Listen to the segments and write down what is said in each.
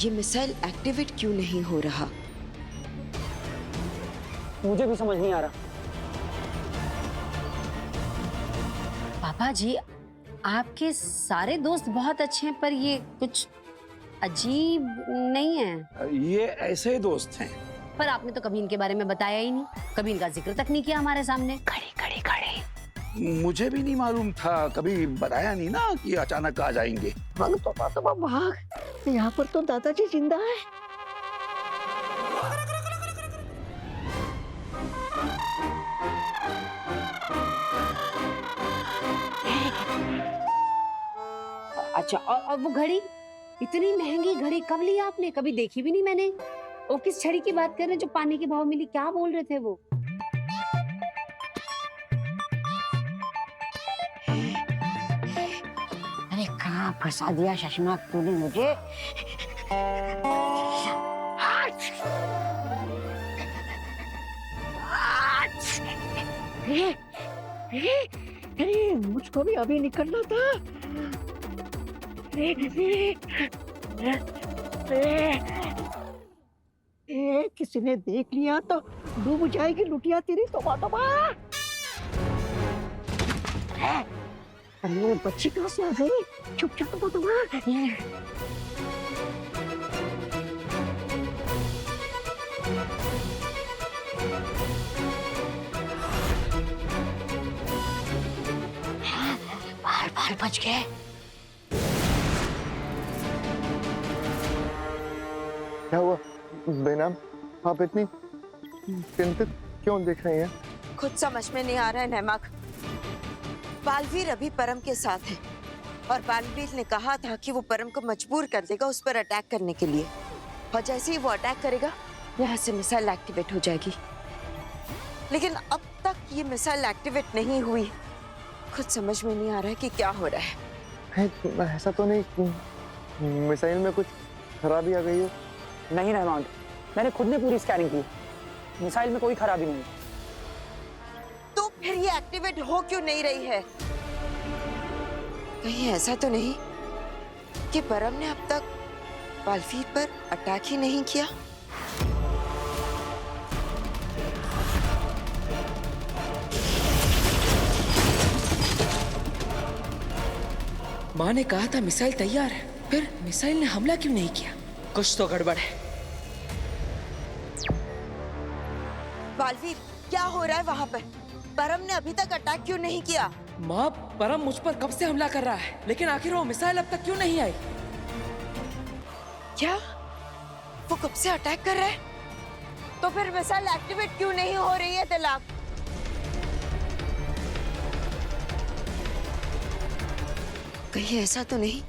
ये missile activate क्यों नहीं हो रहा? मुझे भी समझ नहीं आ रहा। पापा जी, आपके सारे दोस्त बहुत अच्छे हैं, पर ये कुछ अजीब नहीं है। ये ऐसे दोस्त हैं। पर आपने तो कभी इनके बारे में बताया ही नहीं, कभी इनका जिक्र तक नहीं किया हमारे सामने। खड़े खड़े खड़े। मुझे भी नहीं मालूम था, कभी बताया नहीं ना कि अचानक आ जाएंगे। भाग तो भाग, यहाँ पर तो दादाजी जिंदा है। अच्छा, और वो घड़ी, इतनी महंगी घड़ी कब ली आपने? कभी देखी भी नहीं मैंने। वो किस छड़ी की बात कर रहे हैं जो पानी के भाव मिली? क्या बोल रहे थे वो? अरे कहाँ फंसा दिया शशनाक तूने मुझे। मुझको भी अभी निकलना था। किसी ने देख लिया तो डूब जाएगी लुटिया तेरी। तोबा तोबा। अरे बच्ची कहाँ से आ गई? चुप चुप तोबा तोबा। बाहर बच गए। क्या हुआ बेनाम? आप इतनी चिंतित क्यों दिख रही हैं? खुद समझ में नहीं आ रहा है नैमाक। बालवीर अभी परम के साथ है और बालवीर ने कहा था कि वो परम को मजबूर कर देगा उस पर अटैक करने के लिए, और जैसे ही वो अटैक करेगा यहाँ से मिसाइल एक्टिवेट हो जाएगी। लेकिन अब तक ये मिसाइल एक्टिवेट नहीं हुई। खुद समझ में नहीं आ रहा है कि क्या हो रहा है। ऐसा तो नहीं मिसाइल में कुछ खराबी आ गई है? नहीं रहमान, मैंने खुद ने पूरी स्कैनिंग की, मिसाइल में कोई खराबी नहीं। तो फिर ये एक्टिवेट हो क्यों नहीं रही है? कहीं ऐसा तो नहीं कि परम ने अब तक बालवीर पर अटैक ही नहीं किया? माँ ने कहा था मिसाइल तैयार है, फिर मिसाइल ने हमला क्यों नहीं किया? कुछ तो गड़बड़ है। बालवीर, क्या हो रहा है वहाँ पर? परम ने अभी तक अटैक क्यों नहीं किया? माँ, परम मुझ पर कब से हमला कर रहा है, लेकिन आखिर वो मिसाइल अब तक क्यों नहीं आई? क्या वो कब से अटैक कर रहा है? तो फिर मिसाइल एक्टिवेट क्यों नहीं हो रही है तिलक? कहीं ऐसा तो नहीं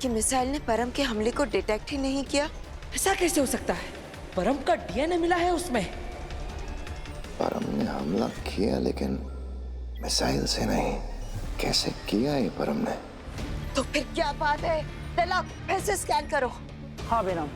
कि मिसाइल ने परम के हमले को डिटेक्ट ही नहीं किया? ऐसा कैसे हो सकता है? परम का डीएनए मिला है उसमें। परम ने हमला किया लेकिन मिसाइल से नहीं। कैसे किया ये परम ने? तो फिर क्या बात है? तिलक, फिर से स्कैन करो। हाँ बेनाम।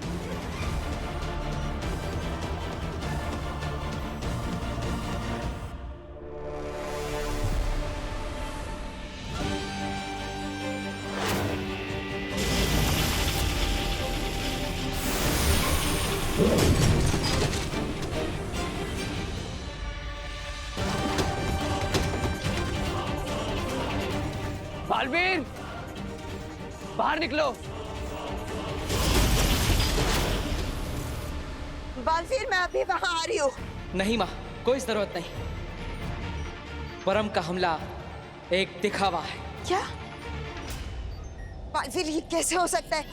बालवीर, बाहर निकलो। बालवीर, मैं अभी वहां आ रही हूँ। नहीं माँ, कोई जरूरत नहीं। परम का हमला एक दिखावा है। क्या? बालवीर, ये कैसे हो सकता है?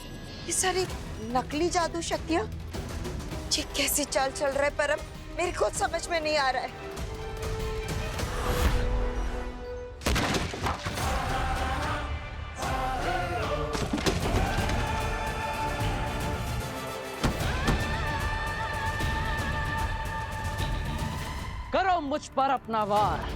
ये सारी नकली जादू शक्तियाँ? ये कैसे चाल चल रहा है परम? मेरी खुद समझ में नहीं आ रहा है। करो मुझ पर अपना वार।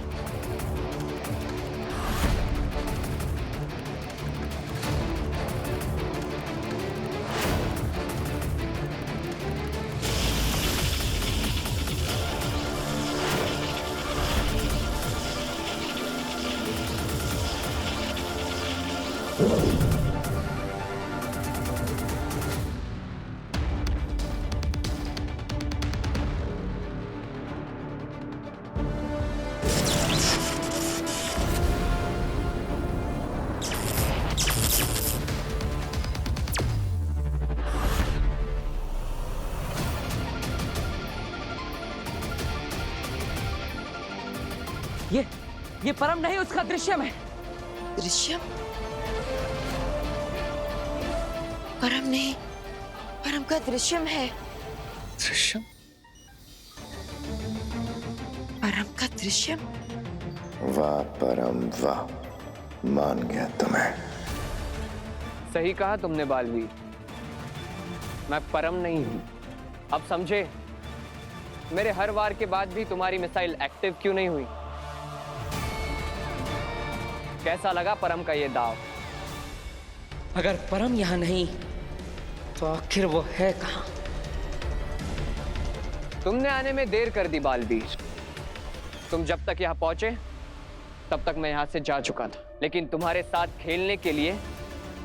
ये परम नहीं, उसका दृश्यम है। दृश्यम? परम नहीं, परम का दृश्यम है। दृश्यम? परम का दृश्यम? वाह परम वाह, मान गया तुम्हें। सही कहा तुमने बालवीर, मैं परम नहीं हूं। अब समझे मेरे हर वार के बाद भी तुम्हारी मिसाइल एक्टिव क्यों नहीं हुई? कैसा लगा परम का ये दाव? अगर परम यहाँ नहीं तो आखिर वो है कहाँ? तुमने आने में देर कर दी बालवीर। तुम जब तक यहाँ पहुंचे तब तक मैं यहाँ से जा चुका था, लेकिन तुम्हारे साथ खेलने के लिए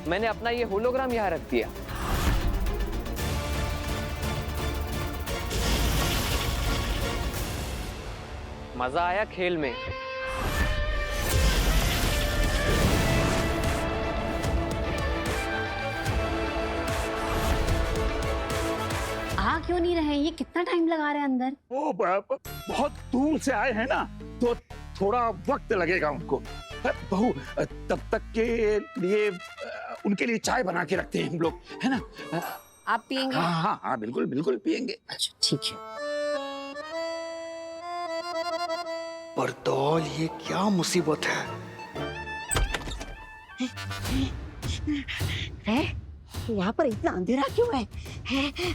मैंने अपना ये होलोग्राम यहाँ रख दिया। मजा आया खेल में? आ क्यों नहीं रहे? ये कितना टाइम लगा रहे हैं अंदर? वो बहुत दूर से आए हैं ना, तो थोड़ा वक्त लगेगा उनको। बहू, तब तक के लिए उनके लिए चाय बना के रखते हैं हम लोग, है ना? आप पियेंगे? हाँ हाँ हाँ, बिल्कुल बिल्कुल पियेंगे। अच्छा ठीक है। बरदौल, ये क्या मुसीबत है? यहाँ पर इतना अंधेरा क्यों है?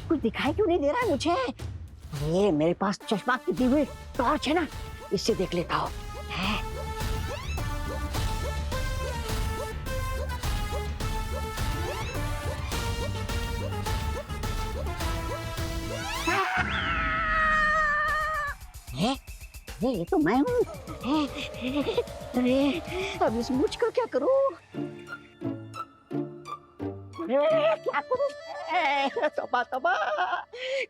कुछ दिखाई क्यों नहीं दे रहा है मुझे? अरे मेरे पास चश्मा की दी हुई टॉर्च है ना, इससे देख लेता हूँ। ये तो मैं हूँ। अरे अब इस मुझ का क्या करूँ? क्या करूँ? तबा तबा,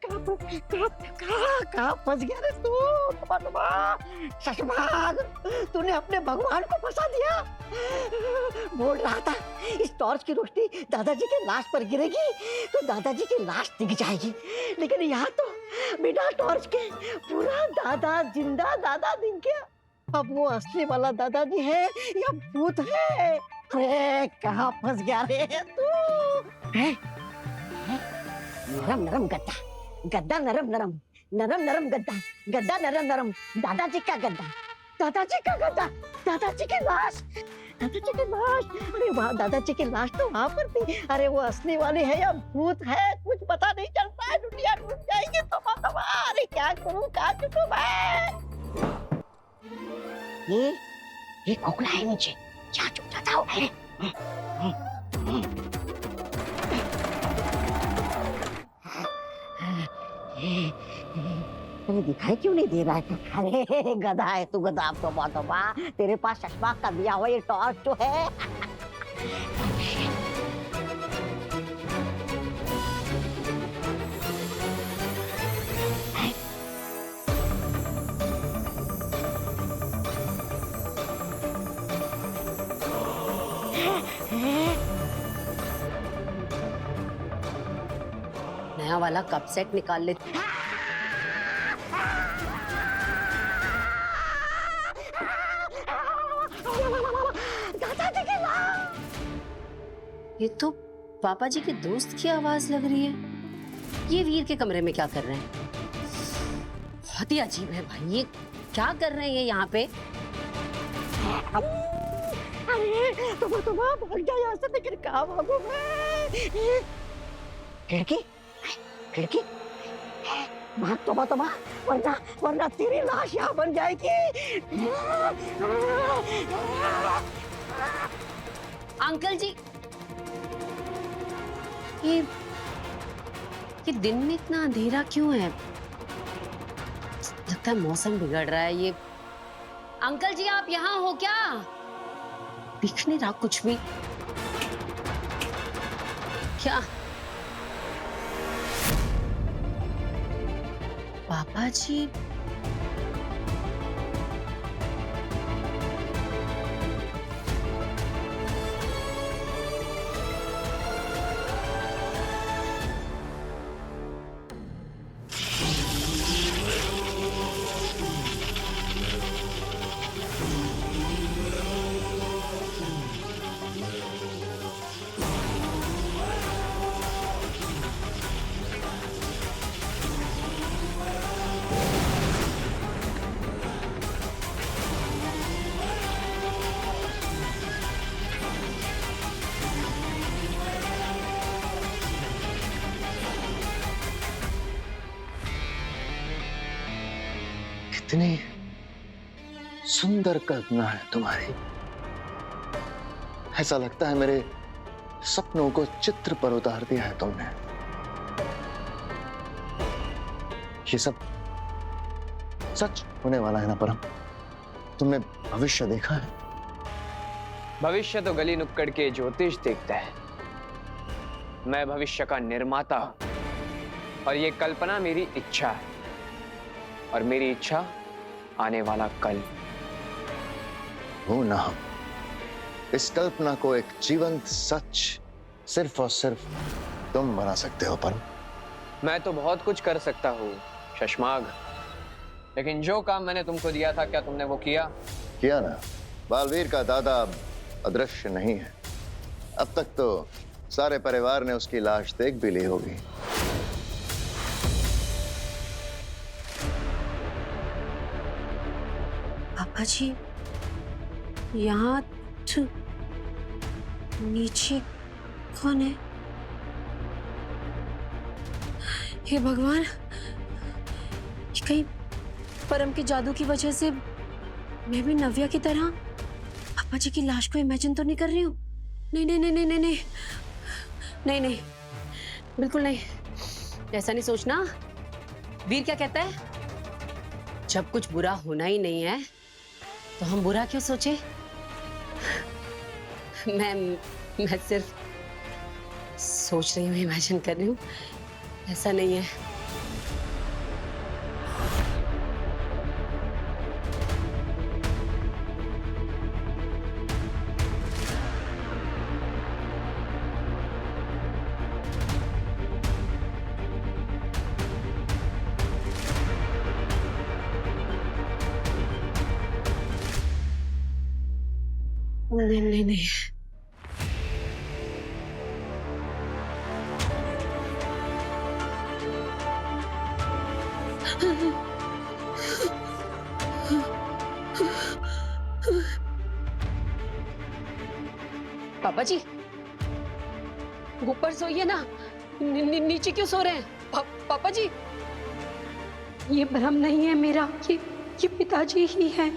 कहाँ फंस गया रे तू? तबा तबा, शशबाग, तूने अपने भगवान को फंसा दिया। बोल रहा था इस टॉर्च की रोशनी दादाजी के लाश पर गिरेगी तो दादाजी की लाश दिख जाएगी, लेकिन यहाँ तो बिना टॉर्च के पूरा दादा जिंदा दादा दिख गया। अब वो असली वाला दादाजी है या भूत है? अरे कहाँ फंस गया रे तू? नरम नरम गद्दा, गद्दा नरम नरम, नरम नरम गद्दा, गद्दा नरम नरम, दादाजी का गद्दा, दादाजी का गद्दा, दादाजी की लाश, दादाजी की लाश। अरे वाह, दादाजी की लाश तो वहां पर थी। अरे वो असली वाली है या भूत है, कुछ पता नहीं चलता है। दुनिया टूट जाएगी। तबा तबा, अरे क्या करूं, क्या करूं मैं? ये खोखला है नीचे, क्या चुप जाता हूँ? अरे दिखाई क्यों नहीं दे रहा है? अरे गधा है तू, गधा। तौबा तौबा, तेरे पास चश्मा का दिया हुआ ये टॉर्च तो है। नया वाला कप सेट निकाल लेते। ये तो पापा जी के दोस्त की आवाज लग रही है। ये वीर के कमरे में क्या कर रहे हैं? बहुत ही अजीब है भाई, ये क्या कर रहे हैं ये यहाँ पे? अरे तुम भाग जा यहाँ से, लेकिन कहाँ भागूं मैं? खिड़की, खिड़की, भाग तौबा तौबा, वरना तेरी लाश यहाँ बन जाएगी। अंकल जी, ये दिन में इतना अंधेरा क्यों है? लगता है मौसम बिगड़ रहा है। ये अंकल जी, आप यहाँ हो क्या? दिख नहीं रहा कुछ भी। क्या पापा जी? कितनी सुंदर कल्पना है तुम्हारी। ऐसा लगता है मेरे सपनों को चित्र पर उतार दिया है तुमने। ये सब सच होने वाला है ना परम? तुमने भविष्य देखा है? भविष्य तो गली नुक्कड़ के ज्योतिष देखता है। मैं भविष्य का निर्माता हूं और ये कल्पना मेरी इच्छा है, और मेरी इच्छा आने वाला कल। हो ना, इस कल्पना को एक जीवंत सच सिर्फ और सिर्फ तुम बना सकते हो परम। मैं तो बहुत कुछ कर सकता हूँ शशमाग, लेकिन जो काम मैंने तुमको दिया था, क्या तुमने वो किया? किया ना। बालवीर का दादा अब अदृश्य नहीं है। अब तक तो सारे परिवार ने उसकी लाश देख भी ली होगी। पापा जी, यहाँ तो नीचे कौन है? हे भगवान, ये कहीं परम के जादू की वजह से मैं भी नव्या की तरह पापा जी की लाश को इमेजिन तो नहीं कर रही हूँ? नहीं नहीं नहीं नहीं नहीं नहीं नहीं नहीं, बिल्कुल नहीं, ऐसा नहीं सोचना। वीर क्या कहता है, जब कुछ बुरा होना ही नहीं है तो हम बुरा क्यों सोचे? मैं सिर्फ सोच रही हूँ, इमेजिन कर रही हूँ, ऐसा नहीं है। नहीं नहीं नहीं, पापा जी ऊपर सोइए ना, नीचे क्यों सो रहे हैं? पापा जी, ये भ्रम नहीं है मेरा, ये पिताजी ही है।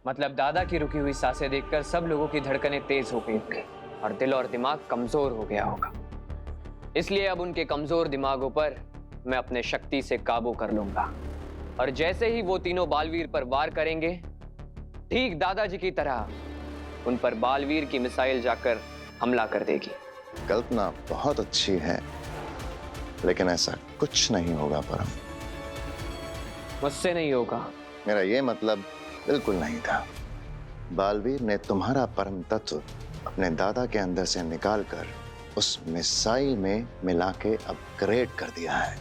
मतलब दादा की रुकी हुई सांसें देखकर सब लोगों की धड़कनें तेज हो गई होंगी और दिल और दिमाग कमजोर हो गया होगा। इसलिए अब उनके कमजोर दिमागों पर मैं अपने शक्ति से काबू कर लूंगा, और जैसे ही वो तीनों बालवीर पर वार करेंगे, ठीक दादाजी की तरह उन पर बालवीर की मिसाइल जाकर हमला कर देगी। कल्पना बहुत अच्छी है, लेकिन ऐसा कुछ नहीं होगा परम। मुझसे नहीं होगा। मेरा ये मतलब बिल्कुल नहीं था। बालवीर ने तुम्हारा परम तत्व अपने दादा के अंदर से निकालकर उस मिसाइल में मिला के अपग्रेड कर दिया है।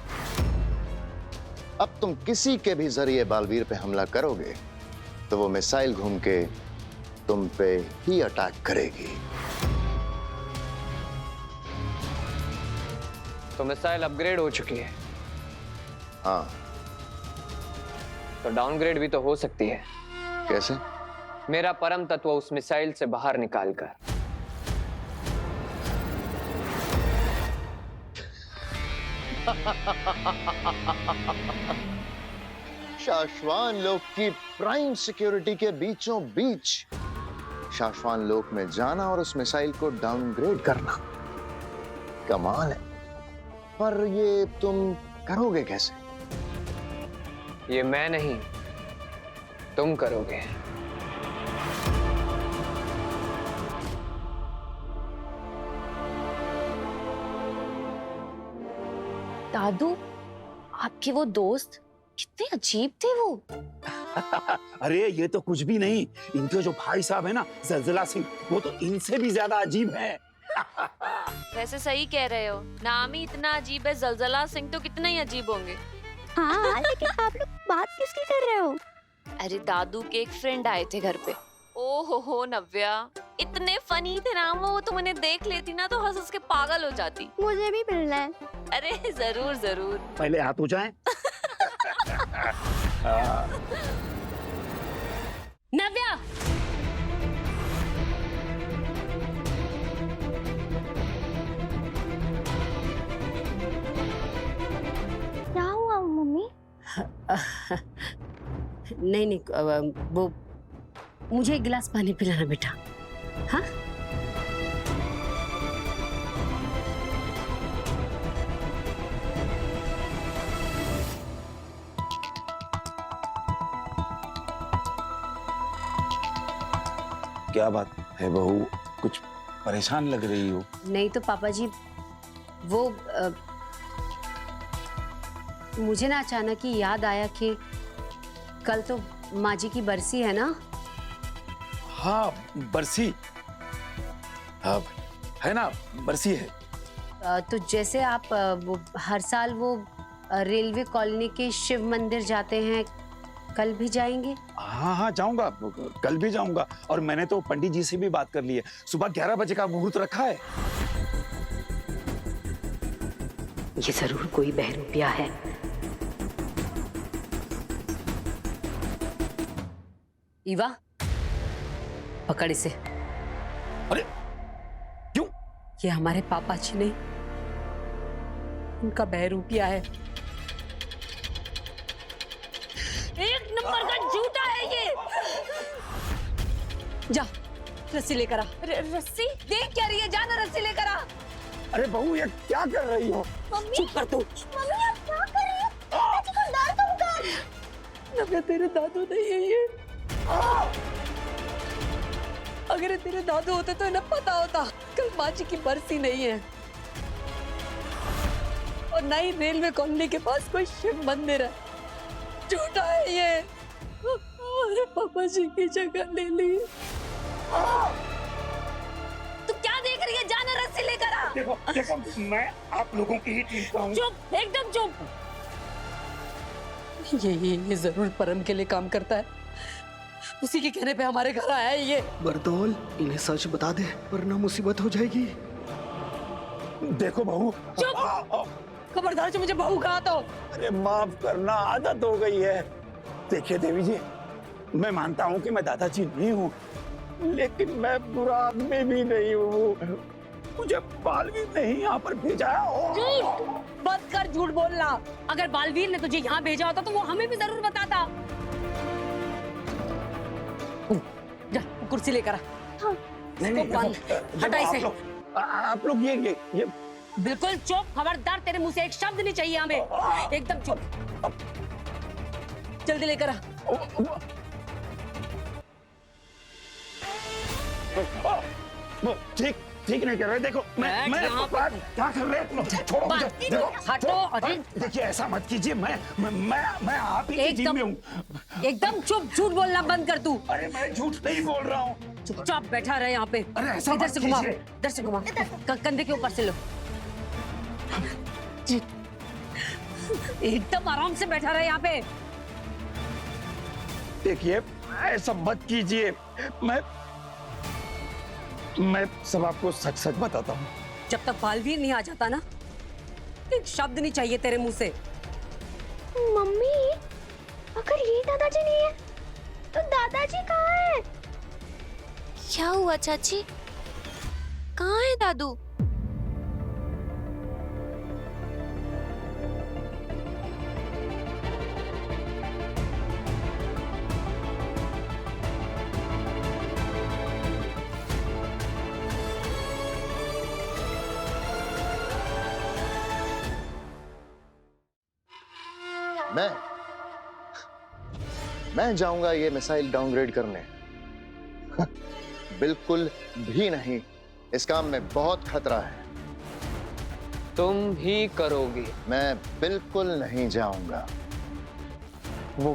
अब तुम किसी के भी जरिए बालवीर पे हमला करोगे तो वो मिसाइल घूम के तुम पे ही अटैक करेगी। तो मिसाइल अपग्रेड हो चुकी है। हाँ। तो डाउनग्रेड भी तो हो सकती है। कैसे? मेरा परम तत्व उस मिसाइल से बाहर निकालकर। शाश्वान लोक की प्राइम सिक्योरिटी के बीचों बीच शाश्वान लोक में जाना और उस मिसाइल को डाउनग्रेड करना, कमाल है। पर ये तुम करोगे कैसे? ये मैं नहीं, तुम करोगे। दादू, आपके वो दोस्त कितने अजीब थे वो। अरे ये तो कुछ भी नहीं, इनके जो भाई साहब है ना जलजला सिंह, वो तो इनसे भी ज्यादा अजीब है। वैसे सही कह रहे हो, नाम ही इतना अजीब है, जलजला सिंह तो कितने ही अजीब होंगे। हाँ, लेकिन आप लोग बात किसकी कर रहे हो? अरे दादू के एक फ्रेंड आए थे घर पे। ओ हो नव्या, इतने फनी थे ना वो, तुम उन्हें देख लेती ना तो हंस हंस के पागल हो जाती। मुझे भी मिलना है। अरे जरूर जरूर। पहले हाथ हो जाए। नव्या, क्या हुआ मम्मी? नहीं, वो मुझे एक गिलास पानी पिलाना बेटा। हाँ, क्या बात है बहू, कुछ परेशान लग रही हो? नहीं तो पापा जी, वो मुझे ना अचानक ही याद आया कि कल तो माँ जी की बरसी है ना। हाँ बरसी, हाँ है ना, बरसी है। तो जैसे आप वो हर साल वो रेलवे कॉलोनी के शिव मंदिर जाते हैं, कल भी जाएंगे? हाँ हाँ जाऊंगा, कल भी जाऊंगा। और मैंने तो पंडित जी से भी बात कर ली है, सुबह 11 बजे का मुहूर्त रखा है। ये जरूर कोई बहरूपिया है। ईवा, पकड़ इसे। अरे क्यों? ये हमारे पापा जी नहीं, उनका बहरूपिया है। एक नंबर का झूठा है ये। जा रस्सी लेकर आ। रस्सी? देख क्या रही है, जाना रस्सी लेकर आ। अरे बहू ये क्या कर रही हो? चुप कर तू। मम्मी आप क्या कर रही हो? दादाजी को दर्द होगा। नव्या, तेरे दादू नहीं है ये। अगर तेरे दादू होते तो इन्हें पता होता कल माँ जी की बरसी नहीं है, और ना ही रेलवे कॉलोनी के पास कोई शिव मंदिर है। झूठा है ये, हमारे पापा जी की जगह ले ली। तू क्या देख रही है, जाना रस्सी लेकर आ। देखो देखो, मैं आप लोगों की ही टीम का हूँ। चुप, एकदम चुप। ये जरूर परम के लिए काम करता है, उसी के कहने पे हमारे घर आया है ये। बरदौल, इन्हें सच बता दे वरना मुसीबत हो जाएगी। देखो बहू, चुप, खबरदार जो मुझे बहू कहा तो। अरे माफ करना, आदत हो गई है। देखिए देवी जी, मैं मानता हूँ कि मैं दादाजी नहीं हूँ, लेकिन मैं बुरा आदमी भी नहीं हूँ। मुझे बालवीर ने ही यहाँ पर भेजा है। झूठ, बंद कर झूठ बोलना। अगर बालवीर ने तुझे यहाँ भेजा होता तो वो हमें भी जरूर बताता। जा कुर्सी लेकर आ। हाँ। नहीं नहीं, हटा इसे। आप लोग ये बिल्कुल चुप, खबरदार, तेरे मुंह से एक शब्द नहीं चाहिए हमें। एकदम चुप, जल्दी लेकर आ। ठीक ठीक नहीं कर रहे। देखो मैं क्या कर रहे हैं? छोड़ो मुझे, देखो हटो। अरे देखिए ऐसा मत कीजिए, मैं आप ही की टीम में हूँ। एकदम चुप, झूठ बोलना बंद कर तू। अरे मैं झूठ नहीं बोल रहा हूँ। चुपचाप बैठा रहे यहाँ पे। अरे ऐसा इधर मत से घुमा, कीजिए। इधर से घुमा, कंधे के ऊपर से लो। एकदम आराम से बैठा रहे यहाँ पे। देखिए ऐसा मत कीजिए, मैं सब आपको सच सच बताता हूँ। जब तक बालवीर नहीं आ जाता ना, एक शब्द नहीं चाहिए तेरे मुंह से। मम्मी, अगर ये दादाजी नहीं है तो दादाजी कहाँ है? क्या हुआ चाची, कहाँ है दादू? मैं जाऊंगा ये मिसाइल डाउनग्रेड करने? बिल्कुल भी नहीं, इस काम में बहुत खतरा है। तुम ही करोगे। मैं बिल्कुल नहीं जाऊंगा। वो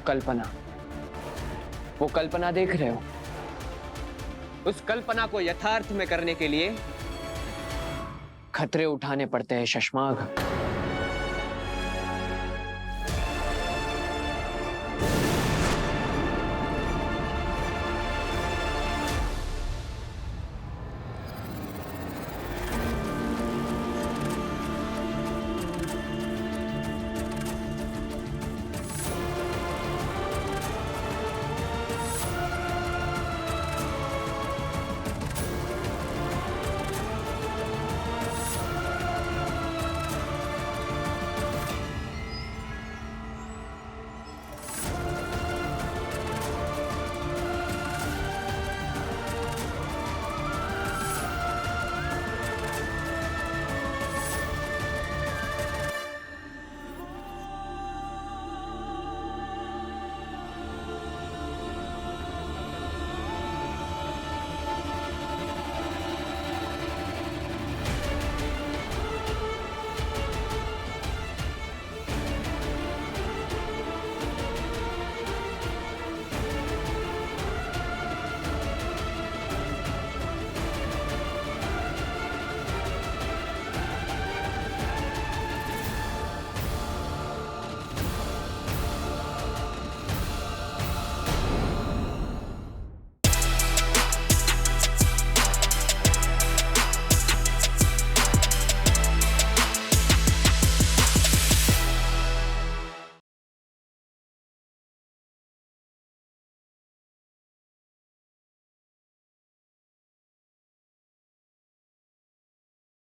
कल्पना देख रहे हो? उस कल्पना को यथार्थ में करने के लिए खतरे उठाने पड़ते हैं शशमाग।